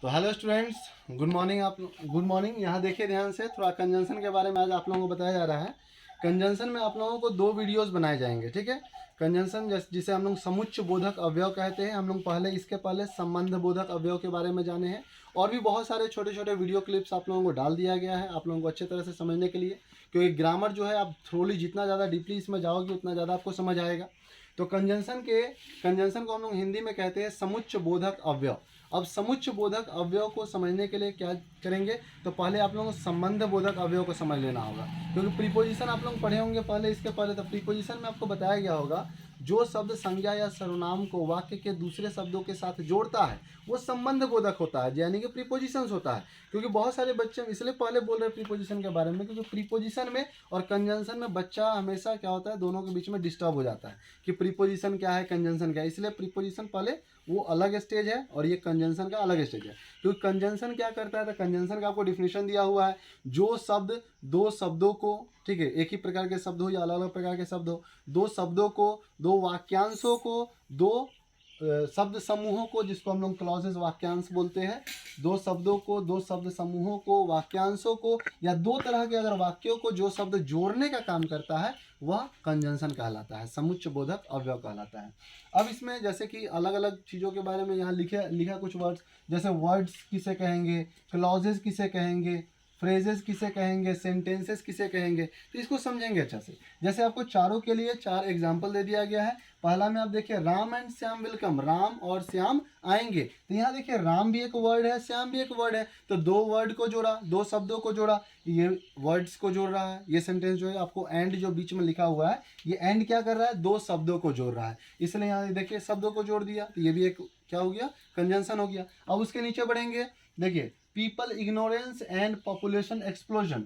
तो hello students, good morning. Good morning. यहाँ देखिए ध्यान से, थोड़ा कंजंक्शन के बारे में आज आप लोगों को बताया जा रहा है। कंजंक्शन में आप लोगों को दो वीडियोस बनाए जाएंगे, ठीक है। कंजंक्शन जिसे हम लोग समुच्च बोधक अवयव कहते हैं, हम लोग इसके पहले संबंध बोधक अवयव के बारे में जाने हैं। और भी बहुत सारे छोटे छोटे वीडियो क्लिप्स आप लोगों को डाल दिया गया है आप लोगों को अच्छे तरह से समझने के लिए, क्योंकि ग्रामर जो है आप थ्रोली जितना ज़्यादा डीपली इसमें जाओगे उतना ज़्यादा आपको समझ आएगा। तो कंजंक्शन को हम लोग हिंदी में कहते हैं समुच्च बोधक अवयव। अब समुच्च बोधक अवयव को समझने के लिए क्या करेंगे, तो पहले आप लोगों को संबंध बोधक अवयव को समझ लेना होगा, क्योंकि प्रीपोजिशन आप लोग पढ़े होंगे पहले, इसके पहले। तो प्रीपोजिशन में आपको बताया गया होगा जो शब्द संज्ञा या सर्वनाम को वाक्य के दूसरे शब्दों के साथ जोड़ता है वो संबंध बोधक होता है, यानी कि प्रीपोजिशंस होता है। क्योंकि बहुत सारे बच्चे इसलिए पहले बोल रहे हैं प्रीपोजिशन के बारे में, क्योंकि प्रीपोजिशन में और कंजंक्शन में बच्चा हमेशा क्या होता है, दोनों के बीच में डिस्टर्ब हो जाता है कि प्रीपोजिशन क्या है, कंजंक्शन क्या है। इसलिए प्रीपोजिशन पहले वो अलग स्टेज है और ये कंजंक्शन का अलग स्टेज है। क्योंकि कंजंक्शन क्या करता है, तो कंजंक्शन का आपको डिफिनेशन दिया हुआ है, जो शब्द दो शब्दों को, ठीक है, एक ही प्रकार के शब्द हो या अलग अलग प्रकार के शब्द हो, दो शब्दों को, दो वाक्यांशों को, दो शब्द समूहों को, जिसको हम लोग क्लॉजेस वाक्यांश बोलते हैं, दो शब्दों को, दो शब्द समूहों को, वाक्यांशों को, या दो तरह के अगर वाक्यों को जो शब्द जोड़ने का काम करता है वह कंजंक्शन कहलाता है, समुच्च बोधक अवयव कहलाता है। अब इसमें जैसे कि अलग अलग चीज़ों के बारे में यहाँ लिखा कुछ वर्ड्स, जैसे वर्ड्स किसे कहेंगे, क्लॉजेस किसे कहेंगे, फ्रेजेस किसे कहेंगे, सेंटेंसेस किसे कहेंगे, तो इसको समझेंगे अच्छा से। जैसे आपको चारों के लिए चार एग्जाम्पल दे दिया गया है। पहला में आप देखिए, Ram and Shyam will come, Ram और श्याम आएंगे। तो यहाँ देखिए राम भी एक वर्ड है, श्याम भी एक वर्ड है, तो दो वर्ड को जोड़ा, दो शब्दों को जोड़ा, ये वर्ड्स को जोड़ रहा है। ये सेंटेंस जो है आपको एंड जो बीच में लिखा हुआ है, ये एंड क्या कर रहा है, दो शब्दों को जोड़ रहा है, इसलिए यहाँ देखिए शब्दों को जोड़ दिया, तो ये भी एक क्या हो गया, कंजंक्शन हो गया। अब उसके नीचे बढ़ेंगे, देखिए people ignorance and population explosion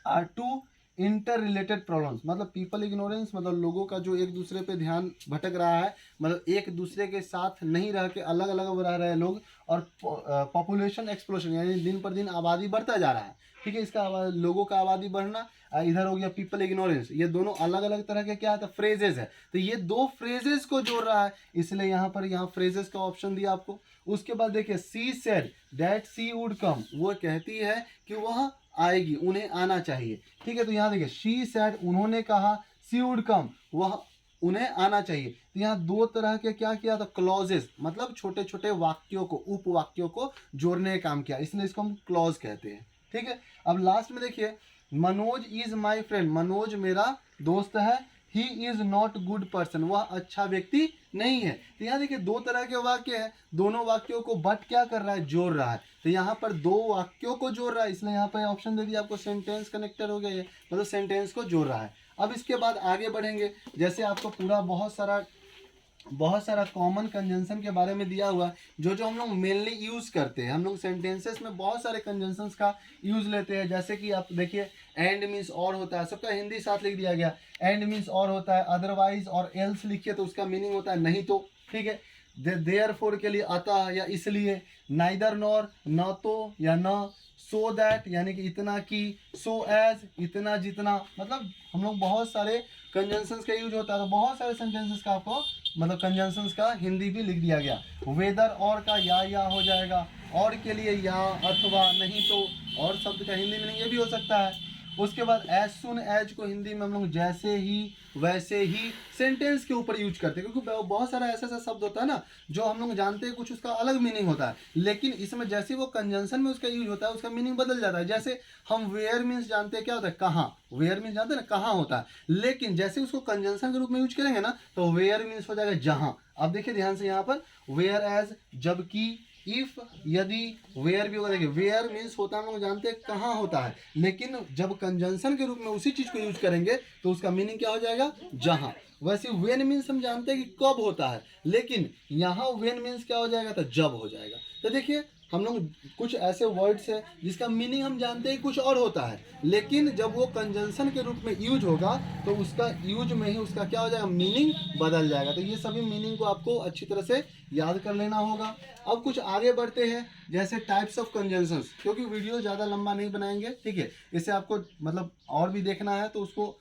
are two interrelated problems. मतलब पीपल इग्नोरेंस मतलब लोगों का जो एक दूसरे पे ध्यान भटक रहा है, मतलब एक दूसरे के साथ नहीं रह के अलग अलग रह रहे हैं लोग, और पॉपुलेशन एक्सप्लोजन यानी दिन पर दिन आबादी बढ़ता जा रहा है, ठीक है। इसका लोगों का आबादी बढ़ना, इधर हो गया पीपल इग्नोरेंस, ये दोनों अलग अलग तरह के क्या है, तो फ्रेजेस है। तो ये दो फ्रेजेस को जोड़ रहा है, इसलिए यहाँ फ्रेजेस का ऑप्शन दिया आपको। उसके बाद देखिए, she said that she would come, वो कहती है कि वह आएगी, उन्हें आना चाहिए, ठीक है। तो यहाँ देखिए, शी सेड उन्होंने कहा, सी वुड कम वह उन्हें आना चाहिए। तो यहाँ दो तरह के क्या किया, तो क्लॉजेस मतलब छोटे छोटे वाक्यों को, उपवाक्यों को जोड़ने का काम किया, इसलिए इसको हम क्लॉज कहते हैं, ठीक है। अब लास्ट में देखिए, Manoj is my friend, Manoj मेरा दोस्त है, he is not good person, वह अच्छा व्यक्ति नहीं है। तो यहाँ देखिए दो तरह के वाक्य है, दोनों वाक्यों को बट क्या कर रहा है, जोड़ रहा है। तो यहाँ पर दो वाक्यों को जोड़ रहा है, इसलिए यहाँ पर ऑप्शन दे दिया आपको, सेंटेंस कनेक्टर हो गया ये, मतलब सेंटेंस को जोड़ रहा है। अब इसके बाद आगे बढ़ेंगे, जैसे आपको पूरा बहुत सारा कॉमन कंजंक्शन के बारे में दिया हुआ है, जो जो हम लोग मेनली यूज़ करते हैं। हम लोग सेंटेंसेस में बहुत सारे कंजंक्शंस का यूज़ लेते हैं, जैसे कि आप देखिए, एंड मीन्स और होता है, सबका हिंदी साथ लिख दिया गया, एंड मीन्स और होता है, अदरवाइज और एल्स लिखिए तो उसका मीनिंग होता है नहीं तो, ठीक है। देयरफॉर के लिए अतः या इसलिए, नाइदर नॉर न तो या न, सो दैट यानी कि इतना की, सो एज इतना जितना, मतलब हम लोग बहुत सारे कंजंक्शंस का यूज होता है। तो बहुत सारे सेंटेंसेस का आपको मतलब कंजंक्शंस का हिंदी भी लिख दिया गया। वेदर और का या हो जाएगा, और के लिए या, अथवा, नहीं तो, और शब्द का हिंदी मीनिंग ये भी हो सकता है। उसके बाद एज सुन एज को हिंदी में हम लोग जैसे ही, वैसे ही सेंटेंस के ऊपर यूज करते हैं, क्योंकि बहुत सारा ऐसा ऐसा शब्द होता है ना जो हम लोग जानते हैं कुछ उसका अलग मीनिंग होता है, लेकिन इसमें जैसे वो कंजंक्शन में उसका यूज होता है उसका मीनिंग बदल जाता है। जैसे हम वेयर मीन्स जानते हैं क्या होता है, कहाँ, वेयर मीन्स जानते हैं ना कहाँ होता है, लेकिन जैसे उसको कंजंक्शन के रूप में यूज करेंगे ना तो वेयर मीन्स हो जाएगा जहाँ। अब देखिए ध्यान से यहाँ पर, वेयर एज, जबकि, इफ, यदि, वेयर भी होगा। देखिए वेयर मीन्स होता है, हम लोग जानते हैं कहाँ होता है, लेकिन जब कंजंक्शन के रूप में उसी चीज को यूज करेंगे तो उसका मीनिंग क्या हो जाएगा, जहां। वैसे वेन मीन्स हम जानते हैं कि कब होता है, लेकिन यहाँ वेन मीन्स क्या हो जाएगा, तो जब हो जाएगा। तो देखिए हम लोग कुछ ऐसे वर्ड्स है जिसका मीनिंग हम जानते हैं कुछ और होता है, लेकिन जब वो कंजंक्शन के रूप में यूज होगा तो उसका यूज में ही उसका क्या हो जाएगा, मीनिंग बदल जाएगा। तो ये सभी मीनिंग को आपको अच्छी तरह से याद कर लेना होगा। अब कुछ आगे बढ़ते हैं, जैसे टाइप्स ऑफ कंजंक्शंस, क्योंकि वीडियो ज़्यादा लंबा नहीं बनाएंगे, ठीक है। इससे आपको मतलब और भी देखना है तो उसको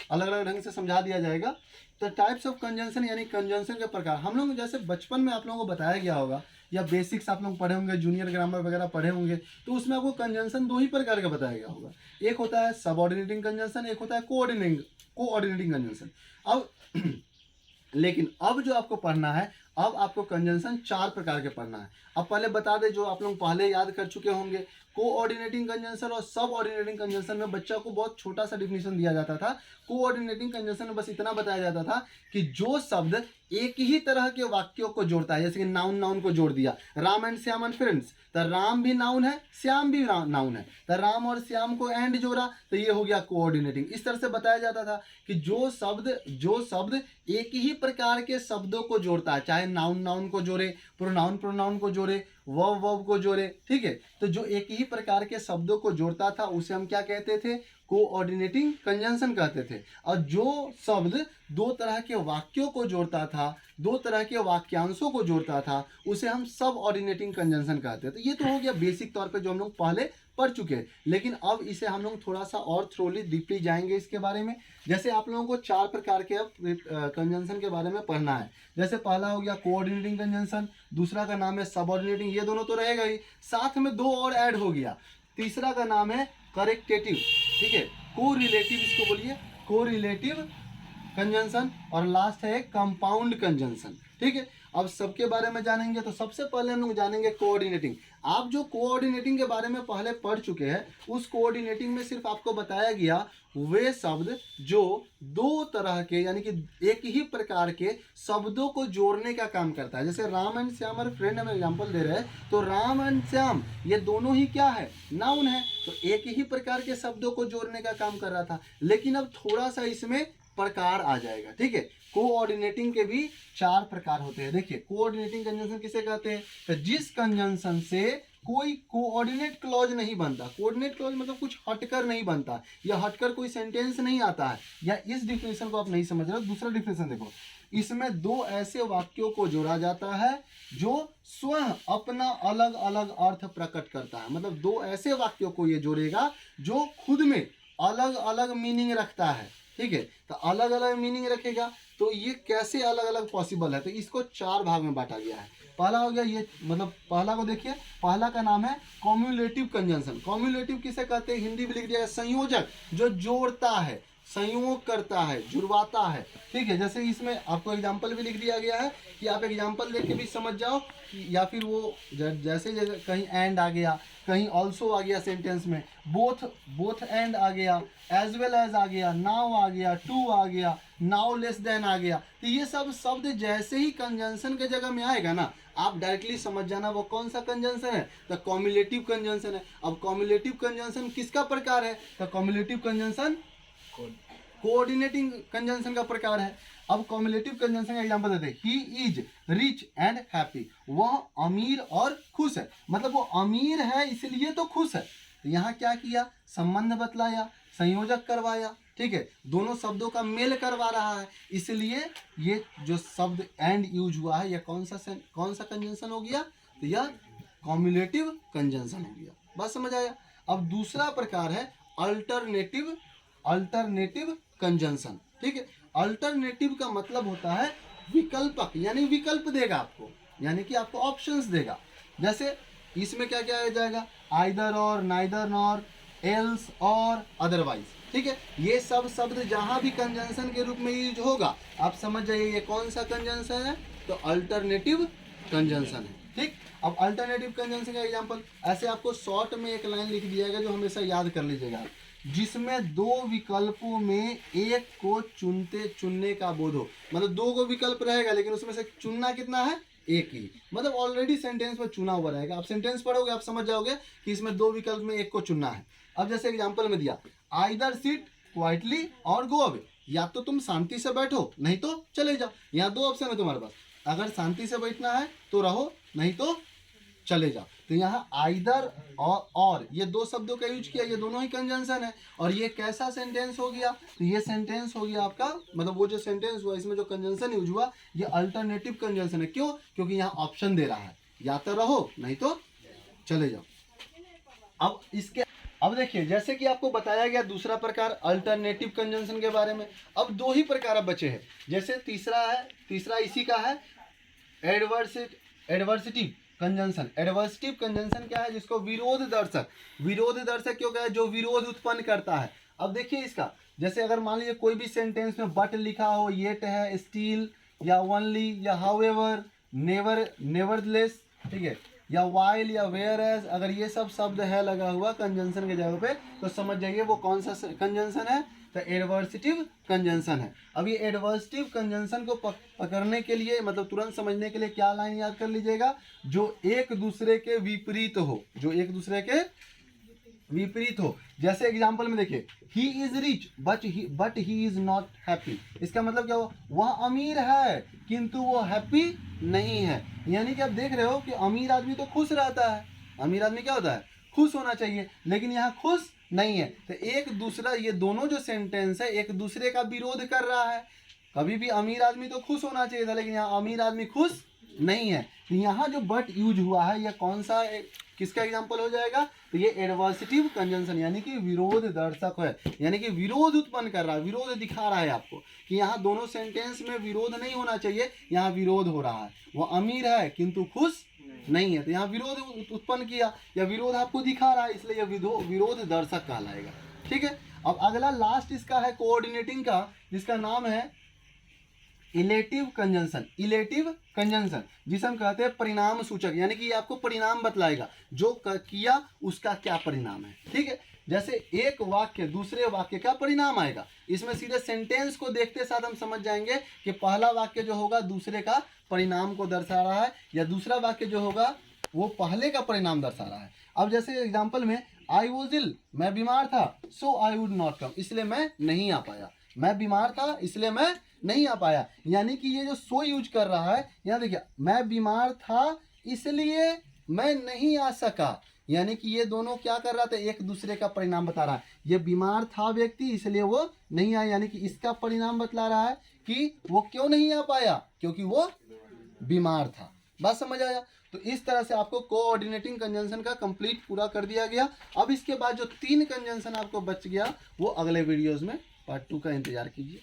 अलग अलग ढंग से समझा दिया जाएगा। तो टाइप्स ऑफ कंजंक्शन यानी कंजंक्शन के प्रकार, हम लोग जैसे बचपन में आप लोगों को बताया गया होगा या बेसिक्स आप लोग पढ़े होंगे, जूनियर ग्रामर वगैरह पढ़े होंगे, तो उसमें आपको कंजंक्शन दो ही प्रकार का बताया गया होगा। एक होता है सबऑर्डिनेटिंग कंजंक्शन, एक होता है कोऑर्डिनेटिंग कंजंक्शन। अब लेकिन अब जो आपको पढ़ना है, अब आपको कंजंक्शन 4 प्रकार के पढ़ना है। अब पहले बता दें, जो आप लोग पहले याद कर चुके होंगे, कोऑर्डिनेटिंग कंजंक्शन और सब ऑर्डिनेटिंग कंजंक्शन में बच्चा को बहुत छोटा सा डिफिनेशन दिया जाता था। कोऑर्डिनेटिंग कंजंक्शन में बस इतना बताया जाता था कि जो शब्द एक ही तरह के वाक्यों को जोड़ता है, जैसे कि नाउन को जोड़ दिया, Ram and Shyam and friends, तो राम भी नाउन है, श्याम भी नाउन है, तो राम और श्याम को एंड जोड़ा तो ये हो गया कोऑर्डिनेटिंग। इस तरह से बताया जाता था कि जो शब्द एक ही प्रकार के शब्दों को जोड़ता है, चाहे नाउन को जोड़े, प्रोनाउन को जोड़े, वर्ब को जोड़े, ठीक है, तो जो एक ही प्रकार के शब्दों को जोड़ता था उसे हम क्या कहते थे? कोऑर्डिनेटिंग कंजंक्शन कहते थे। और जो शब्द दो तरह के वाक्यों को जोड़ता था, दो तरह के वाक्यांशों को जोड़ता था, उसे हम सब ऑर्डिनेटिंग कंजंक्शन कहते हैं। तो ये तो हो गया बेसिक तौर पे जो हम लोग पहले पढ़ चुके हैं, लेकिन अब इसे हम लोग थोड़ा सा और थ्रोली डीपली जाएंगे इसके बारे में। जैसे आप लोगों को 4 प्रकार के अब कंजंक्शन के बारे में पढ़ना है। जैसे पहला हो गया कोऑर्डिनेटिंग कंजंक्शन, दूसरा का नाम है सबऑर्डिनेटिंग, ये दोनों तो रहेगा ही, साथ में 2 और ऐड हो गया। तीसरा का नाम है करेक्टेटिव, ठीक है, कोरिलेटिव, इसको बोलिए कोरिलेटिव कंजंक्शन, और लास्ट है कंपाउंड कंजंक्शन, ठीक है। अब सबके बारे में जानेंगे, तो सबसे पहले हम लोग जानेंगे कोऑर्डिनेटिंग। आप जो कोऑर्डिनेटिंग के बारे में पहले पढ़ चुके हैं, उस कोऑर्डिनेटिंग में सिर्फ आपको बताया गया वे शब्द जो दो तरह के, यानी कि एक ही प्रकार के शब्दों को जोड़ने का काम करता है। जैसे राम एंड श्याम और फ्रेंड हम एग्जांपल दे रहे हैं, तो राम एंड श्याम ये दोनों ही क्या है? नाउन है, तो एक ही प्रकार के शब्दों को जोड़ने का काम कर रहा था। लेकिन अब थोड़ा सा इसमें प्रकार आ जाएगा, ठीक है। कोऑर्डिनेटिंग के भी 4 प्रकार होते हैं। देखिए कोऑर्डिनेटिंग कंजंक्शन किसे कहते हैं? तो जिस कंजंक्शन से कोई कोऑर्डिनेट क्लॉज नहीं बनता, कोऑर्डिनेट क्लॉज मतलब कुछ हटकर नहीं बनता, या हटकर कोई सेंटेंस नहीं आता है, या इस डिफिनेशन को आप नहीं समझ रहे हो, दूसरा डिफिनेशन देखो, इसमें 2 ऐसे वाक्यों को जोड़ा जाता है जो स्वयं अपना अलग अलग अर्थ प्रकट करता है। मतलब 2 ऐसे वाक्यों को ये जोड़ेगा जो खुद में अलग अलग मीनिंग रखता है, ठीक है। तो अलग अलग मीनिंग रखेगा, तो ये कैसे अलग अलग पॉसिबल है? तो इसको 4 भाग में बांटा गया है। पहला हो गया ये, मतलब पहला को देखिए, पहला का नाम है कॉम्युलेटिव कंजंक्शन। कॉम्युलेटिव किसे कहते हैं? हिंदी में लिख दिया है संयोजक, जो जोड़ता है, संयोग करता है, जुड़वाता है, ठीक है। जैसे इसमें आपको एग्जाम्पल भी लिख दिया गया है कि आप एग्जाम्पल देख के भी समझ जाओ, या फिर वो जैसे जैसे कहीं एंड आ गया, कहीं ऑल्सो आ गया सेंटेंस में, बोथ एंड आ गया, एज वेल एज आ गया, नाउ आ गया, टू आ गया, नाउ लेस देन आ गया, तो ये सब शब्द जैसे ही कंजंक्शन के जगह में आएगा ना, आप डायरेक्टली समझ जाना वो कौन सा कंजंक्शन है? तो कॉम्युलेटिव कंजंक्शन है। अब कॉम्युलेटिव कंजंक्शन किसका प्रकार है? तो कॉम्युलेटिव कंजंक्शन कोऑर्डिनेटिंग कंजंक्शन का प्रकार है। अब कॉम्युलेटिव कंजंक्शन का एग्जांपल देते हैं, he is rich and happy, वह अमीर और खुश है, मतलब वो अमीर है इसलिए तो खुश है। तो यहाँ क्या किया? संबंध बतलाया, संयोजक करवाया, ठीक है, दोनों शब्दों का मेल करवा रहा है, इसलिए ये जो शब्द एंड यूज हुआ है, यह कौन सा कंजंक्शन हो गया? तो यह कॉम्युलेटिव कंजंक्शन हो गया। बात समझ आया? अब दूसरा प्रकार है अल्टरनेटिव कंजंक्शन, ठीक है। अल्टरनेटिव का मतलब होता है विकल्पक, यानी विकल्प देगा आपको, यानी कि आपको ऑप्शंस देगा। जैसे इसमें क्या क्या आ जाएगा? आइदर और, नाइदर नॉर, एल्स और, अदरवाइज, ठीक है। ये सब शब्द जहां भी कंजंक्शन के रूप में यूज होगा, आप समझ जाइए ये कौन सा कंजंक्शन है? तो अल्टरनेटिव कंजंक्शन है, ठीक। अब अल्टरनेटिव कंजंक्शन का एग्जांपल ऐसे आपको शॉर्ट में एक लाइन लिख दिया गया जो हमेशा याद कर लीजिएगा, जिसमें 2 विकल्पों में एक को चुनने का बोध हो। मतलब 2 को विकल्प रहेगा, लेकिन उसमें से चुनना कितना है? एक ही, मतलब ऑलरेडी सेंटेंस में चुना हुआ रहेगा। आप सेंटेंस पढ़ोगे आप समझ जाओगे कि इसमें 2 विकल्प में एक को चुनना है। अब जैसे एग्जांपल में दिया, आइदर सिट क्वाइटली और गो अवे, या तो तुम शांति से बैठो नहीं तो चले जाओ। यहाँ 2 ऑप्शन है तुम्हारे पास, अगर शांति से बैठना है तो रहो, नहीं तो चले जाओ। तो यहाँ आइदर और ये 2 शब्दों का यूज किया, ये दोनों ही कंजंक्शन है। और ये कैसा सेंटेंस हो गया? तो ये सेंटेंस हो गया आपका, मतलब वो जो सेंटेंस हुआ इसमें जो कंजंक्शन यूज हुआ ये अल्टरनेटिव कंजंक्शन है। क्यों? क्योंकि यहाँ ऑप्शन दे रहा है, या तो रहो नहीं तो चले जाओ। अब देखिए, जैसे कि आपको बताया गया दूसरा प्रकार अल्टरनेटिव कंजंक्शन के बारे में, अब 2 ही प्रकार अब बचे हैं। जैसे तीसरा इसी का है एडवर्सिटिव, कंजंक्शन। एडवर्सिटिव कंजंक्शन क्या है? जिसको विरोध दर्शक, विरोध दर्शक क्यों कहा है? जो विरोध उत्पन्न करता है। अब देखिए इसका, जैसे अगर मान लीजिए कोई भी सेंटेंस में बट लिखा हो, येट है, स्टील या ओनली या हाउएवर, नेवर, नेवरदलेस, ठीक है, या वाइल या वेयर एज, अगर ये सब शब्द है लगा हुआ कंजंक्शन के जगह पे, तो समझ जाइए वो कौन सा कंजंक्शन है? तो एडवर्सिटिव कंजंक्शन है। अब ये एडवर्सिटिव कंजंक्शन को पकड़ने के लिए, मतलब तुरंत समझने के लिए क्या लाइन याद कर लीजिएगा? जो एक दूसरे के विपरीत हो, जो एक दूसरे के विपरीत हो। जैसे एग्जाम्पल में देखिए, he is rich but he is not happy. इसका मतलब क्या हुआ? वह अमीर है किंतु वो हैप्पी नहीं है। यानी कि आप देख रहे हो कि अमीर आदमी तो खुश रहता है, अमीर आदमी क्या होता है? खुश होना चाहिए, लेकिन यहाँ खुश नहीं है। तो एक दूसरा, ये दोनों जो सेंटेंस है एक दूसरे का विरोध कर रहा है। कभी भी अमीर आदमी तो खुश होना चाहिए था, लेकिन यहाँ अमीर आदमी खुश नहीं है। तो यहाँ जो बट यूज हुआ है, यह कौन सा किसका एग्जाम्पल हो जाएगा? तो ये एडवर्सिटिव कंजंक्शन यानी कि विरोध दर्शक है, यानी कि विरोध उत्पन्न कर रहा है, विरोध दिखा रहा है आपको कि यहाँ दोनों सेंटेंस में विरोध नहीं होना चाहिए, यहाँ विरोध हो रहा है। वो अमीर है किंतु खुश नहीं है, तो यहाँ विरोध उत्पन्न किया या विरोध आपको दिखा रहा है, इसलिए यह विरोध दर्शक कहलाएगा। ठीक है। अब अगला लास्ट इसका है कोऑर्डिनेटिंग का, जिसका नाम है इलेटिव कंजंक्शन। इलेटिव कंजंक्शन जिसे हम कहते हैं परिणाम सूचक, यानी कि ये आपको परिणाम बतलाएगा, जो किया उसका क्या परिणाम है। ठीक है। जैसे एक वाक्य दूसरे वाक्य का परिणाम आएगा, इसमें सीधे सेंटेंस को देखते साथ हम समझ जाएंगे कि पहला वाक्य जो होगा दूसरे का परिणाम को दर्शा रहा है, या दूसरा वाक्य जो होगा वो पहले का परिणाम दर्शा रहा है। अब जैसे एग्जाम्पल में, आई वॉज इल, मैं बीमार था, सो आई वुड नॉट कम, इसलिए मैं नहीं आ पाया। मैं बीमार था इसलिए मैं नहीं आ पाया, यानी कि ये जो सो यूज कर रहा है, यहाँ देखिए, मैं बीमार था इसलिए मैं नहीं आ सका, यानी कि ये दोनों क्या कर रहा था? एक दूसरे का परिणाम बता रहा है। ये बीमार था व्यक्ति इसलिए वो नहीं आया, यानी कि इसका परिणाम बतला रहा है कि वो क्यों नहीं आ पाया, क्योंकि वो बीमार था। बात समझ आया? तो इस तरह से आपको कोऑर्डिनेटिंग कंजंक्शन का कंप्लीट पूरा कर दिया गया। अब इसके बाद जो 3 कंजंक्शन आपको बच गया, वो अगले वीडियोस में पार्ट 2 का इंतजार कीजिए।